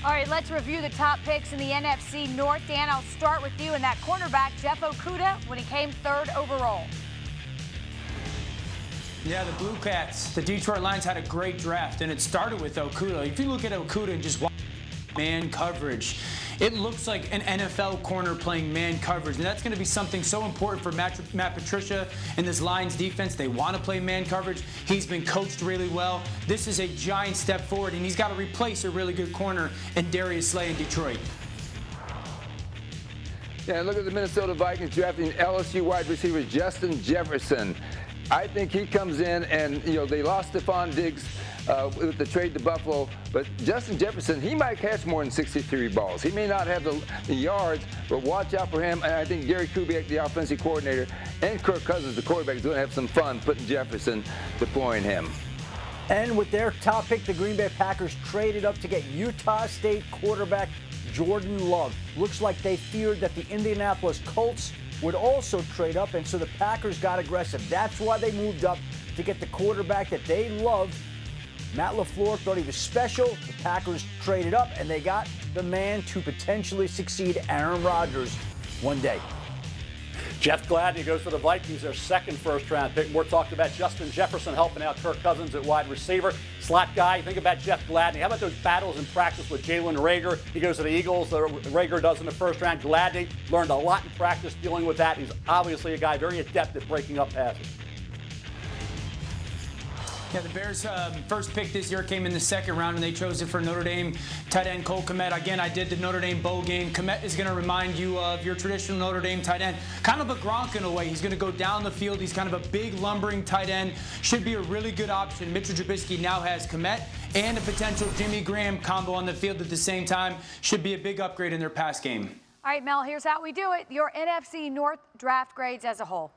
All right, let's review the top picks in the NFC North. Dan, I'll start with you and that cornerback, Jeff Okudah, when he came 3rd overall. Yeah, the Blue Cats, the Detroit Lions had a great draft, and it started with Okudah. If you look at Okudah and just watch man coverage, it looks like an NFL corner playing man coverage, and that's going to be something so important for Matt Patricia and this Lions defense. They want to play man coverage. He's been coached really well. This is a giant step forward, and he's got to replace a really good corner in Darius Slay in Detroit. Yeah, look at the Minnesota Vikings drafting LSU wide receiver Justin Jefferson. I think he comes in and, they lost Stephon Diggs with the trade to Buffalo, but Justin Jefferson, he might catch more than 63 balls. He may not have the yards, but watch out for him. And I think Gary Kubiak, the offensive coordinator, and Kirk Cousins, the quarterback, is going to have some fun putting Jefferson, deploying him. And with their top pick, the Green Bay Packers traded up to get Utah State quarterback Jordan Love. Looks like they feared that the Indianapolis Colts would also trade up, and so the Packers got aggressive. That's why they moved up to get the quarterback that they loved. Matt LaFleur thought he was special. The Packers traded up, and they got the man to potentially succeed Aaron Rodgers one day. Jeff Gladney goes to the Vikings, their second first-round pick. We're talking about Justin Jefferson helping out Kirk Cousins at wide receiver. Slot guy, think about Jeff Gladney. How about those battles in practice with Jalen Reagor? He goes to the Eagles. Reagor does in the first round. Gladney learned a lot in practice dealing with that. He's obviously a guy very adept at breaking up passes. Yeah, the Bears' first pick this year came in the 2nd round, and they chose it for Notre Dame tight end Cole Kmet. Again, I did the Notre Dame bowl game. Kmet is going to remind you of your traditional Notre Dame tight end. Kind of a Gronk in a way. He's going to go down the field. He's kind of a big, lumbering tight end. Should be a really good option. Mitchell Trubisky now has Kmet and a potential Jimmy Graham combo on the field at the same time. Should be a big upgrade in their pass game. All right, Mel, here's how we do it. Your NFC North draft grades as a whole.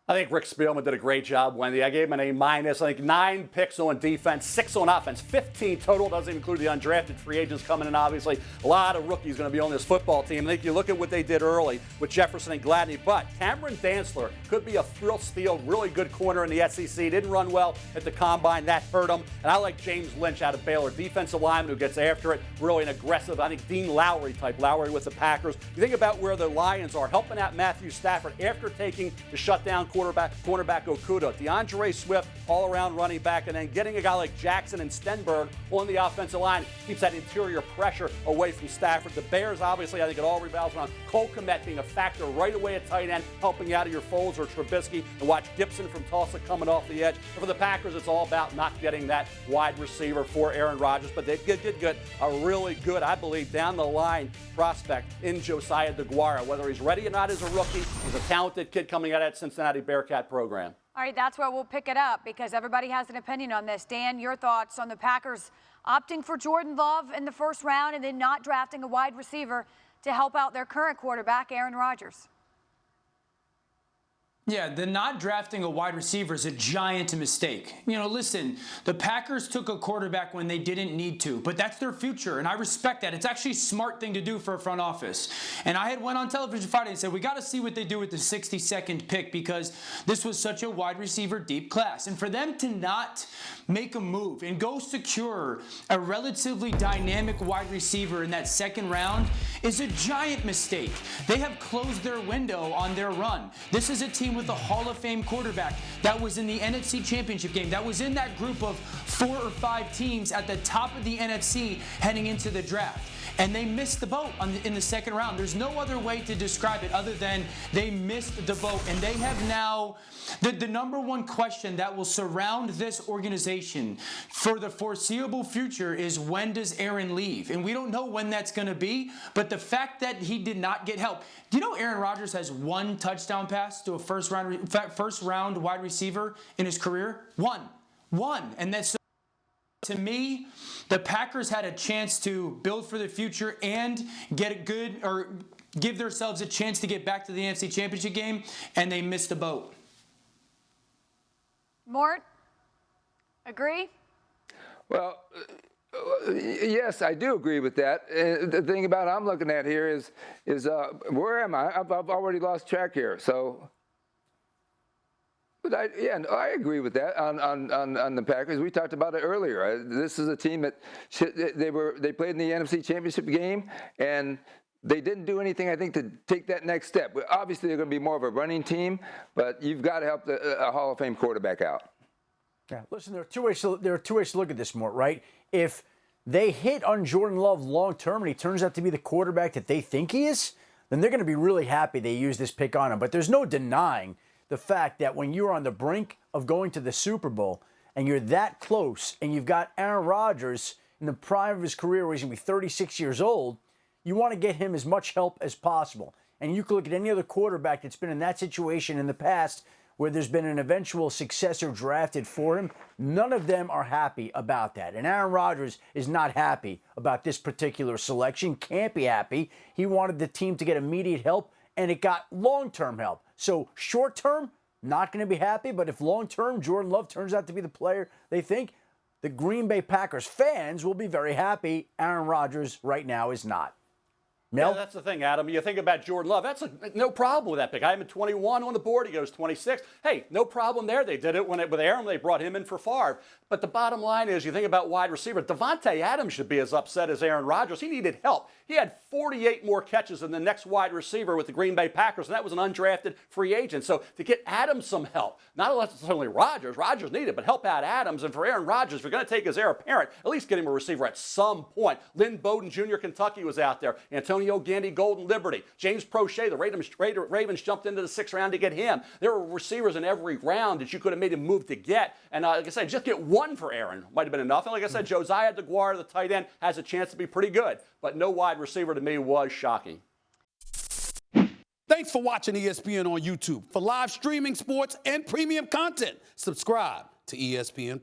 I think Rick Spielman did a great job, Wendy. I gave him an A-. I think 9 picks on defense, 6 on offense, 15 total. Doesn't include the undrafted free agents coming in, obviously. A lot of rookies going to be on this football team. I think you look at what they did early with Jefferson and Gladney, but Cameron Dantzler could be a real steal, really good corner in the SEC. Didn't run well at the combine. That hurt him. And I like James Lynch out of Baylor, defensive lineman who gets after it, really an aggressive, I think, Dean Lowry type. Lowry with the Packers. You think about where the Lions are, helping out Matthew Stafford after taking the shutdown cornerback Okudah, DeAndre Swift, all-around running back, and then getting a guy like Jackson and Stenberg on the offensive line keeps that interior pressure away from Stafford. The Bears, obviously, I think it all revolves around Cole Kmet being a factor right away at tight end, helping out of your Foles or Trubisky, and watch Gibson from Tulsa coming off the edge. But for the Packers, it's all about not getting that wide receiver for Aaron Rodgers, but they did get a really good, I believe, down-the-line prospect in Josiah DeGuara. Whether he's ready or not as a rookie, he's a talented kid coming out of that Cincinnati Bearcat program. All right, that's where we'll pick it up because everybody has an opinion on this. Dan, your thoughts on the Packers opting for Jordan Love in the 1st round and then not drafting a wide receiver to help out their current quarterback, Aaron Rodgers? Yeah, the not drafting a wide receiver is a giant mistake. Listen, the Packers took a quarterback when they didn't need to, but that's their future, and I respect that. It's actually a smart thing to do for a front office. And I had went on television Friday and said, we got to see what they do with the 62nd pick because this was such a wide receiver deep class. And for them to not make a move and go secure a relatively dynamic wide receiver in that 2nd round is a giant mistake. They have closed their window on their run. This is a team with a Hall of Fame quarterback that was in the NFC Championship game, that was in that group of 4 or 5 teams at the top of the NFC heading into the draft. And they missed the boat in the 2nd round. There's no other way to describe it other than they missed the boat. And they have now, the number one question that will surround this organization for the foreseeable future is when does Aaron leave? And we don't know when that's going to be, but the fact that he did not get help. Do you know Aaron Rodgers has 1 touchdown pass to a first round wide receiver in his career? One. And that's... To me, the Packers had a chance to build for the future and get it good or give themselves a chance to get back to the NFC Championship game, and they missed the boat. Mort, agree? Well, yes, I do agree with that. The thing about I'm looking at here is where am I? I've already lost track here. So But I agree with that on the Packers. We talked about it earlier. This is a team that they played in the NFC Championship game, and they didn't do anything, I think, to take that next step. Obviously, they're going to be more of a running team, but you've got to help a Hall of Fame quarterback out. Yeah, listen, there are two ways to look at this, Mort, right? If they hit on Jordan Love long term and he turns out to be the quarterback that they think he is, then they're going to be really happy they used this pick on him. But there's no denying the fact that when you're on the brink of going to the Super Bowl and you're that close and you've got Aaron Rodgers in the prime of his career where he's going to be 36 years old, you want to get him as much help as possible. And you can look at any other quarterback that's been in that situation in the past where there's been an eventual successor drafted for him. None of them are happy about that. And Aaron Rodgers is not happy about this particular selection, can't be happy. He wanted the team to get immediate help, and it got long-term help. So short-term, not going to be happy, but if long-term Jordan Love turns out to be the player they think, the Green Bay Packers fans will be very happy. Aaron Rodgers right now is not. Mel? Yeah, that's the thing, Adam. You think about Jordan Love. That's no problem with that pick. I have him at 21 on the board. He goes 26. Hey, no problem there. They did it with Aaron. They brought him in for Favre. But the bottom line is, you think about wide receiver. Devontae Adams should be as upset as Aaron Rodgers. He needed help. He had 48 more catches than the next wide receiver with the Green Bay Packers, and that was an undrafted free agent. So to get Adams some help, not necessarily Rodgers needed, but help out Adams. And for Aaron Rodgers, if you're going to take his heir apparent, at least get him a receiver at some point. Lynn Bowden Jr., Kentucky, was out there. Antonio Gandy, Golden Liberty. James Prochet, the Ravens jumped into the 6th round to get him. There were receivers in every round that you could have made a move to get. And like I said, just get one for Aaron might have been enough. And like I said, Josiah DeGuara, the tight end, has a chance to be pretty good. But no wide receiver to me was shocking. Thanks for watching ESPN on YouTube. For live streaming, sports, and premium content, subscribe to ESPN+.